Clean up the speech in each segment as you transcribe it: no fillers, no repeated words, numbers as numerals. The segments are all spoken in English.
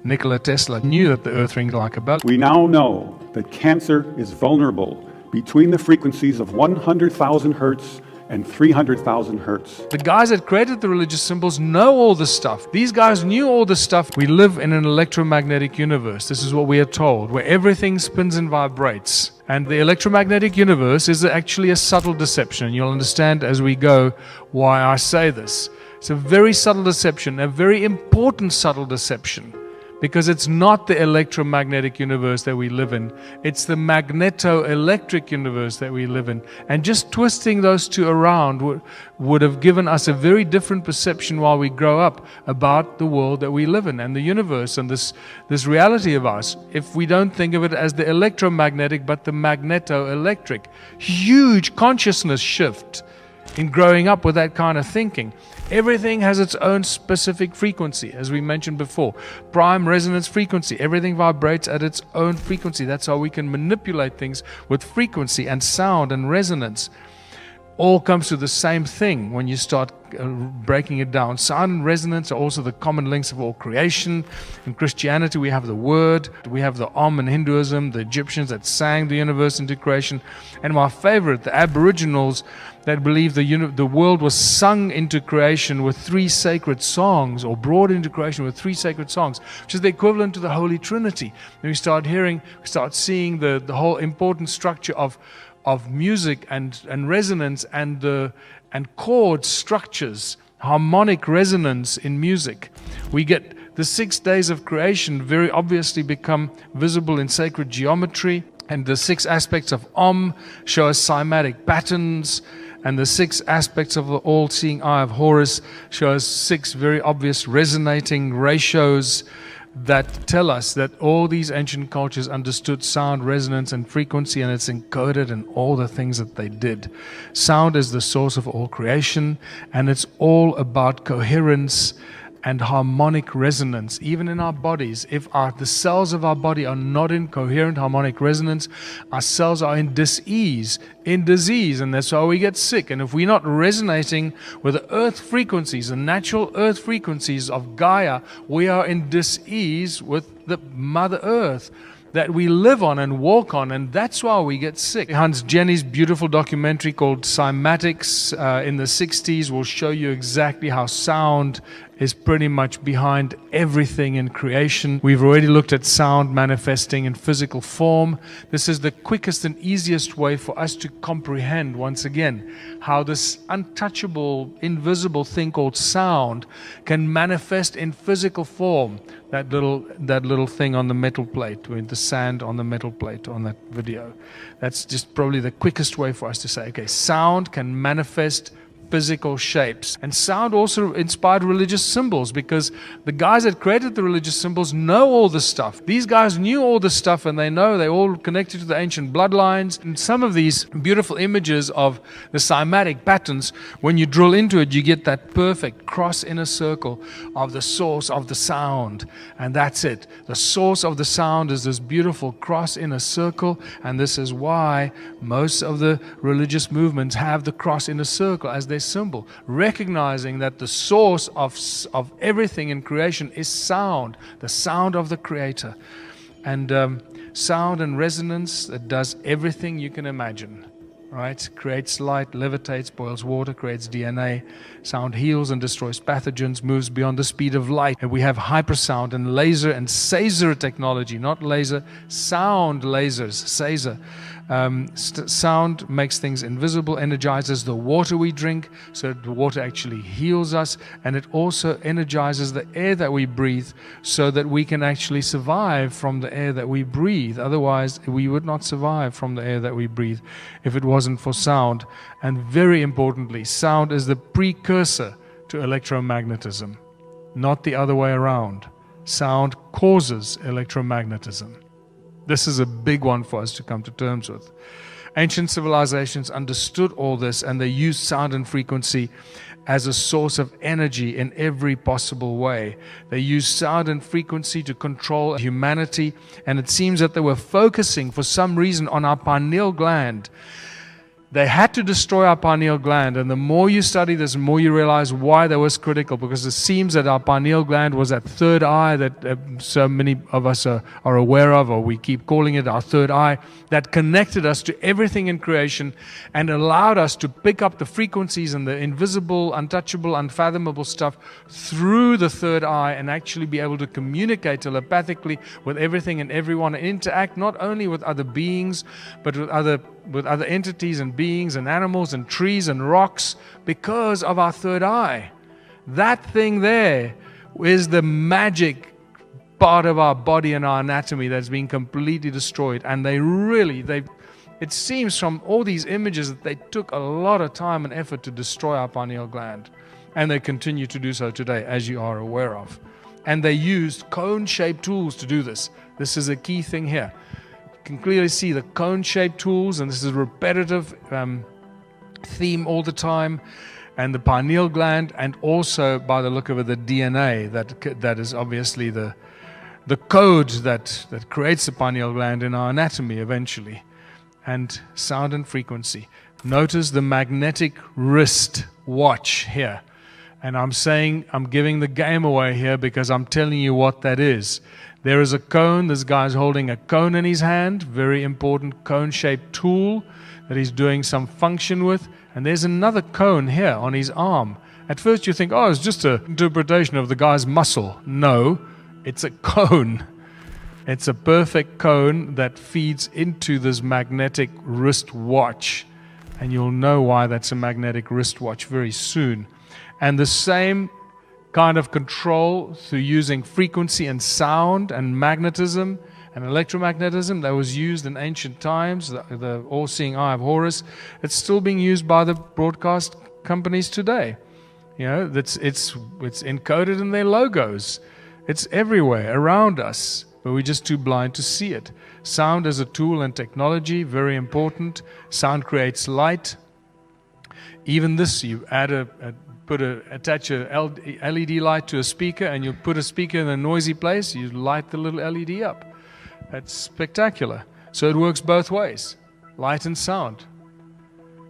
Nikola Tesla knew that the earth rings like a bell. We now know that cancer is vulnerable between the frequencies of 100,000 hertz and 300,000 hertz. The guys that created the religious symbols know all this stuff. These guys knew all this stuff. We live in an electromagnetic universe. This is what we are told, where everything spins and vibrates. And the electromagnetic universe is actually a subtle deception. You'll understand as we go why I say this. It's a very subtle deception, a very important subtle deception. Because it's not the electromagnetic universe that we live in. It's the magneto-electric universe that we live in. And just twisting those two around would have given us a very different perception while we grow up about the world that we live in and the universe and this reality of us, if we don't think of it as the electromagnetic but the magneto-electric. Huge consciousness shift in growing up with that kind of thinking. Everything has its own specific frequency, as we mentioned before. Prime resonance frequency. Everything vibrates at its own frequency. That's how we can manipulate things with frequency and sound and resonance. All comes to the same thing when you start breaking it down. Sound and resonance are also the common links of all creation. In Christianity, we have the Word. We have the Om in Hinduism, the Egyptians that sang the universe into creation. And my favorite, the Aboriginals that believe the world was sung into creation with 3 sacred songs, or brought into creation with 3 sacred songs, which is the equivalent to the Holy Trinity. And we start seeing the whole important structure of music and resonance and chord structures, harmonic resonance in music. We get the 6 days of creation very obviously become visible in sacred geometry, and the 6 aspects of Om show us cymatic patterns, and the 6 aspects of the all-seeing eye of Horus show us 6 very obvious resonating ratios that tell us that all these ancient cultures understood sound, resonance, and frequency, and it's encoded in all the things that they did. Sound is the source of all creation, and it's all about coherence and harmonic resonance. Even in our bodies, if the cells of our body are not in coherent harmonic resonance, our cells are in dis-ease, in disease, and that's how we get sick. And if we're not resonating with the earth frequencies, the natural earth frequencies of Gaia, we are in dis-ease with the Mother Earth that we live on and walk on, and that's why we get sick. Hans Jenny's beautiful documentary called Cymatics in the 60s will show you exactly how sound is pretty much behind everything in creation. We've already looked at sound manifesting in physical form. This is the quickest and easiest way for us to comprehend, once again, how this untouchable, invisible thing called sound can manifest in physical form. That little thing on the metal plate, with the sand on the metal plate on that video. That's just probably the quickest way for us to say, okay, sound can manifest physical shapes. And sound also inspired religious symbols, because the guys that created the religious symbols know all this stuff. These guys knew all this stuff, and they know they're all connected to the ancient bloodlines. And some of these beautiful images of the cymatic patterns, when you drill into it, you get that perfect cross inner circle of the source of the sound. And that's it. The source of the sound is this beautiful cross inner circle, and this is why most of the religious movements have the cross inner circle as their symbol, recognizing that the source of everything in creation is sound, the sound of the Creator. And sound and resonance, that does everything you can imagine. Right? Creates light, levitates, boils water, creates DNA. Sound heals and destroys pathogens, moves beyond the speed of light. And we have hypersound and laser and Saser technology, not laser, sound lasers, Saser. Sound makes things invisible, energizes the water we drink, so the water actually heals us, and it also energizes the air that we breathe, so that we can actually survive from the air that we breathe. Otherwise, we would not survive from the air that we breathe if it wasn't for sound. And very importantly, sound is the precursor to electromagnetism, not the other way around. Sound causes electromagnetism. This is a big one for us to come to terms with. Ancient civilizations understood all this, and they used sound and frequency as a source of energy in every possible way. They used sound and frequency to control humanity, and it seems that they were focusing for some reason on our pineal gland. They had to destroy our pineal gland, and the more you study this, the more you realize why that was critical, because it seems that our pineal gland was that third eye that so many of us are aware of, or we keep calling it our third eye, that connected us to everything in creation and allowed us to pick up the frequencies and the invisible, untouchable, unfathomable stuff through the third eye and actually be able to communicate telepathically with everything and everyone and interact not only with other beings, but with other entities and beings and animals and trees and rocks because of our third eye. That thing there is the magic part of our body and our anatomy that's been completely destroyed. And it seems from all these images that they took a lot of time and effort to destroy our pineal gland. And they continue to do so today, as you are aware of. And they used cone-shaped tools to do this. This is a key thing here. Can clearly see the cone-shaped tools, and this is a repetitive theme all the time, and the pineal gland, and also, by the look of it, the DNA that is obviously the code that creates the pineal gland in our anatomy eventually, and sound and frequency. Notice the magnetic wrist watch here, and I'm giving the game away here because I'm telling you what that is. There is a cone. This guy's holding a cone in his hand, very important cone-shaped tool that he's doing some function with. And there's another cone here on his arm. At first you think, oh, it's just an interpretation of the guy's muscle. No, it's a cone. It's a perfect cone that feeds into this magnetic wristwatch. And you'll know why that's a magnetic wristwatch very soon. And the same kind of control through using frequency and sound and magnetism and electromagnetism that was used in ancient times, the all-seeing eye of Horus. It's still being used by the broadcast companies today. You know, it's encoded in their logos. It's everywhere around us, but we're just too blind to see it. Sound as a tool and technology, very important. Sound creates light. Even this, you add attach a LED light to a speaker, and you put a speaker in a noisy place, you light the little LED up. That's spectacular. So it works both ways, light and sound.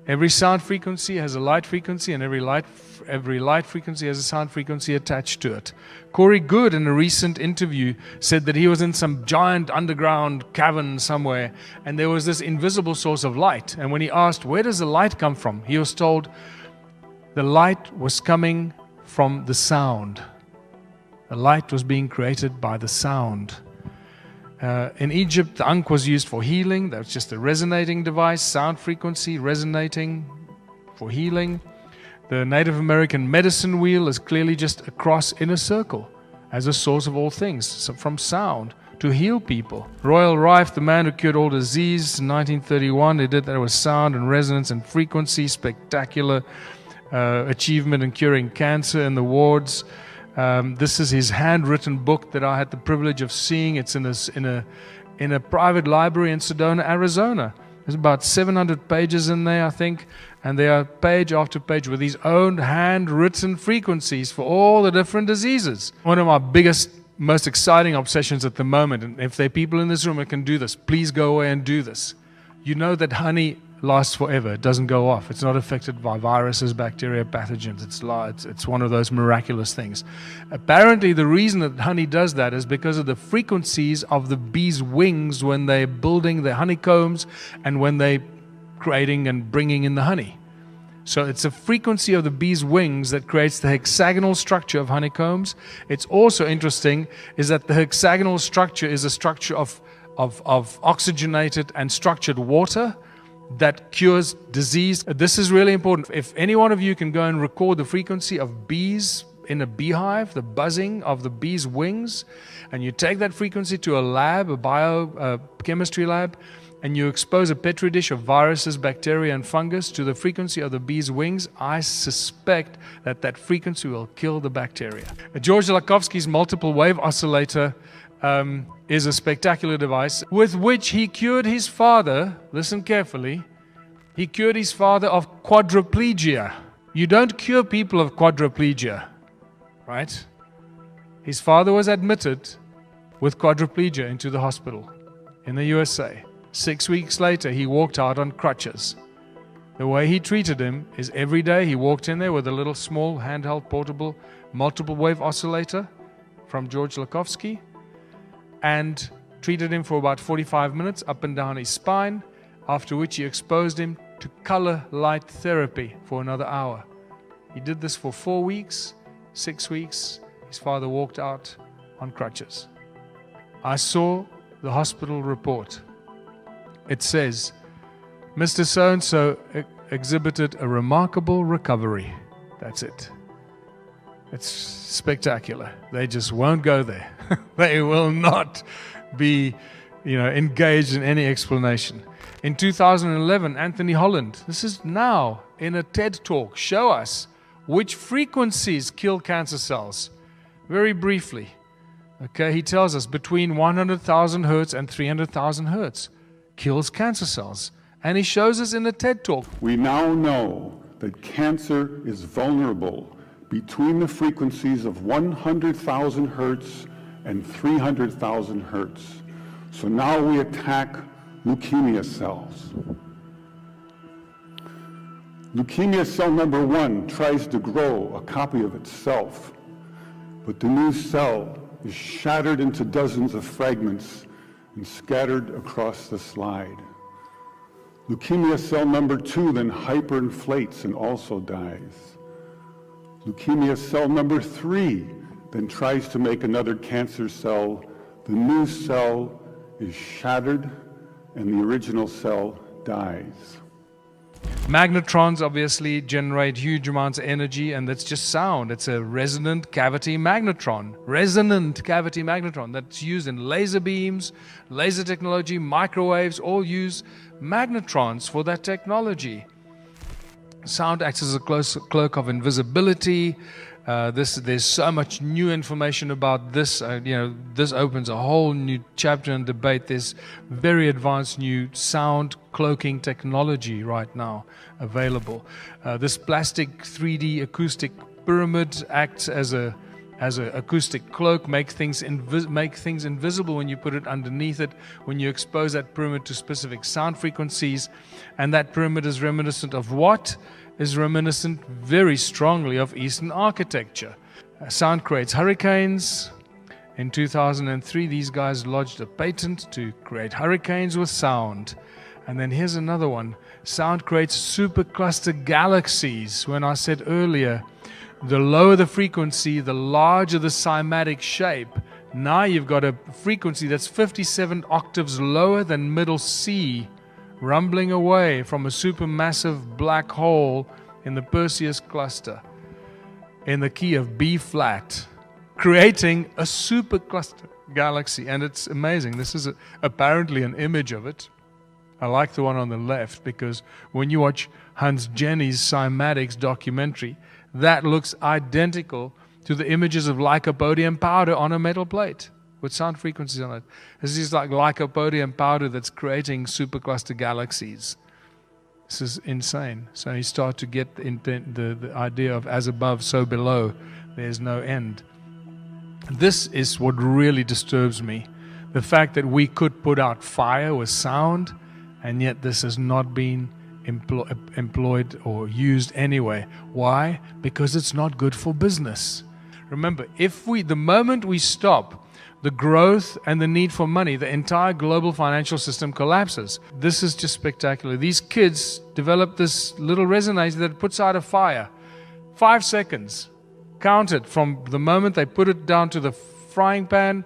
Every sound frequency has a light frequency, and every light frequency has a sound frequency attached to it. Corey Good, in a recent interview, said that he was in some giant underground cavern somewhere, and there was this invisible source of light. And when he asked, where does the light come from? He was told, the light was coming from the sound. The light was being created by the sound. In Egypt, the ankh was used for healing. That was just a resonating device, sound frequency resonating for healing. The Native American medicine wheel is clearly just a cross in a circle as a source of all things, so from sound to heal people. Royal Rife, the man who cured all disease in 1931, they did that with sound and resonance and frequency, spectacular achievement in curing cancer in the wards. This is his handwritten book that I had the privilege of seeing. It's in a private library in Sedona, Arizona. There's about 700 pages in there, I think, and there are page after page with his own handwritten frequencies for all the different diseases. One of my biggest, most exciting obsessions at the moment, and if there are people in this room that can do this, please go away and do this. You know that honey lasts forever. It doesn't go off. It's not affected by viruses, bacteria, pathogens. It's one of those miraculous things. Apparently, the reason that honey does that is because of the frequencies of the bees' wings when they're building their honeycombs and when they're creating and bringing in the honey. So it's a frequency of the bees' wings that creates the hexagonal structure of honeycombs. It's also interesting is that the hexagonal structure is a structure of oxygenated and structured water that cures disease. This is really important. If any one of you can go and record the frequency of bees in a beehive, the buzzing of the bees' wings, and you take that frequency to a lab, a biochemistry lab, and you expose a petri dish of viruses, bacteria, and fungus to the frequency of the bees' wings, I suspect that frequency will kill the bacteria. George Lakhovsky's multiple wave oscillator is a spectacular device with which he cured his father. Listen carefully. He cured his father of quadriplegia. You don't cure people of quadriplegia, right? His father was admitted with quadriplegia into the hospital in the USA. 6 weeks later, he walked out on crutches. The way he treated him is every day he walked in there with a little small handheld portable multiple wave oscillator from George Lakhovsky and treated him for about 45 minutes up and down his spine, after which he exposed him to color light therapy for another hour. He did this for 4 weeks, 6 weeks. His father walked out on crutches. I saw the hospital report. It says, Mr. So-and-so exhibited a remarkable recovery. That's it. It's spectacular. They just won't go there. They will not be, engaged in any explanation. In 2011, Anthony Holland, this is now in a TED Talk, show us which frequencies kill cancer cells. Very briefly. Okay, he tells us between 100,000 hertz and 300,000 hertz kills cancer cells. And he shows us in a TED Talk. We now know that cancer is vulnerable between the frequencies of 100,000 hertz and 300,000 hertz. So now we attack leukemia cells. Leukemia cell number 1 tries to grow a copy of itself, but the new cell is shattered into dozens of fragments and scattered across the slide. Leukemia cell number 2 then hyperinflates and also dies. Leukemia cell number 3 then tries to make another cancer cell. The new cell is shattered and the original cell dies. Magnetrons obviously generate huge amounts of energy, and that's just sound. It's a resonant cavity magnetron. Resonant cavity magnetron that's used in laser beams, laser technology, microwaves, all use magnetrons for that technology. Sound acts as a cloak of invisibility. There's so much new information about this. This opens a whole new chapter and debate. There's very advanced new sound cloaking technology right now available. This plastic 3D acoustic pyramid acts as a acoustic cloak, make things invisible when you put it underneath it, when you expose that pyramid to specific sound frequencies. And that pyramid is reminiscent of what? Is reminiscent very strongly of Eastern architecture. Sound creates hurricanes. In 2003, these guys lodged a patent to create hurricanes with sound. And then here's another one. Sound creates supercluster galaxies. When I said earlier, the lower the frequency, the larger the cymatic shape. Now you've got a frequency that's 57 octaves lower than middle C, rumbling away from a supermassive black hole in the Perseus cluster in the key of B flat, creating a supercluster galaxy. And it's amazing. This is apparently an image of it. I like the one on the left because when you watch Hans Jenny's Cymatics documentary, that looks identical to the images of lycopodium powder on a metal plate with sound frequencies on it. This is like lycopodium powder that's creating supercluster galaxies. This is insane. So you start to get the idea of as above, so below. There's no end. This is what really disturbs me. The fact that we could put out fire with sound, and yet this has not been employed or used anyway. Why? Because it's not good for business. Remember, the moment we stop the growth and the need for money, the entire global financial system collapses. This is just spectacular. These kids developed this little resonator that puts out a fire. 5 seconds. Count it from the moment they put it down to the frying pan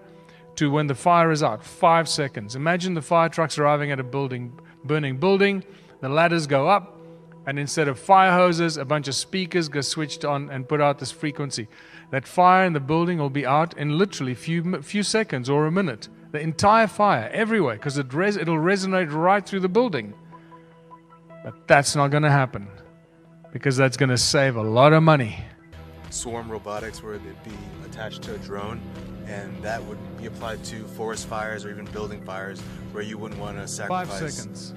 to when the fire is out. 5 seconds. Imagine the fire trucks arriving at a burning building. The ladders go up, and instead of fire hoses, a bunch of speakers get switched on and put out this frequency. That fire in the building will be out in literally few seconds or a minute. The entire fire, everywhere, because it'll resonate right through the building. But that's not going to happen, because that's going to save a lot of money. Swarm robotics, where they'd be attached to a drone, and that would be applied to forest fires or even building fires, where you wouldn't want to sacrifice. 5 seconds.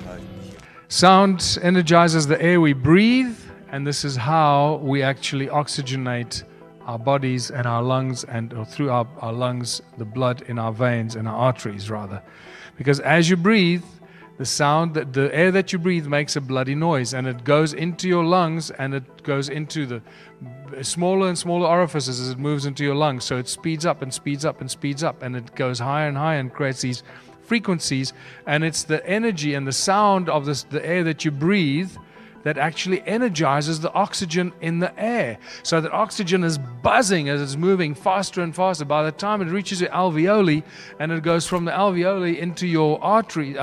Sound energizes the air we breathe, and this is how we actually oxygenate our bodies and our lungs, or through our lungs, the blood in our veins and our arteries rather. Because as you breathe, The sound, that the air that you breathe makes a bloody noise, and it goes into your lungs, and it goes into the smaller and smaller orifices as it moves into your lungs. So it speeds up and speeds up and speeds up, and it goes higher and higher and creates these frequencies. And it's the energy and the sound of the air that you breathe that actually energizes the oxygen in the air. So that oxygen is buzzing as it's moving faster and faster. By the time it reaches your alveoli, and it goes from the alveoli into your artery,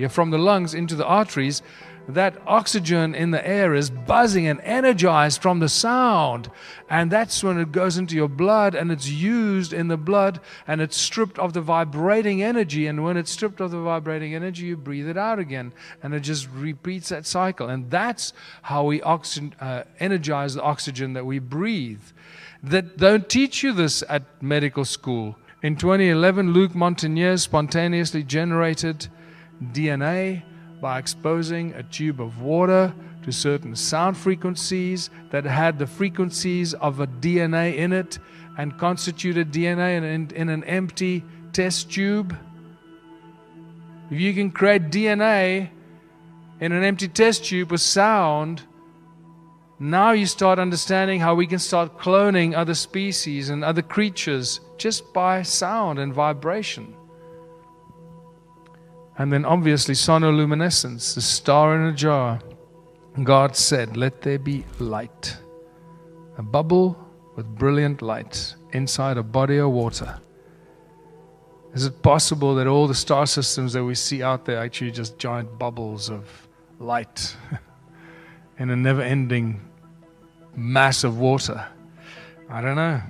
from the lungs into the arteries, that oxygen in the air is buzzing and energized from the sound. And that's when it goes into your blood, and it's used in the blood, and it's stripped of the vibrating energy. And when it's stripped of the vibrating energy, you breathe it out again, and it just repeats that cycle. And that's how we energize the oxygen that we breathe. That don't teach you this at medical school. In 2011, Luc Montagnier spontaneously generated DNA by exposing a tube of water to certain sound frequencies that had the frequencies of a DNA in it, and constituted DNA in an empty test tube. If you can create DNA in an empty test tube with sound, now you start understanding how we can start cloning other species and other creatures just by sound and vibration. And then obviously sonoluminescence, the star in a jar. God said, let there be light. A bubble with brilliant light inside a body of water. Is it possible that all the star systems that we see out there are actually just giant bubbles of light in a never-ending mass of water? I don't know.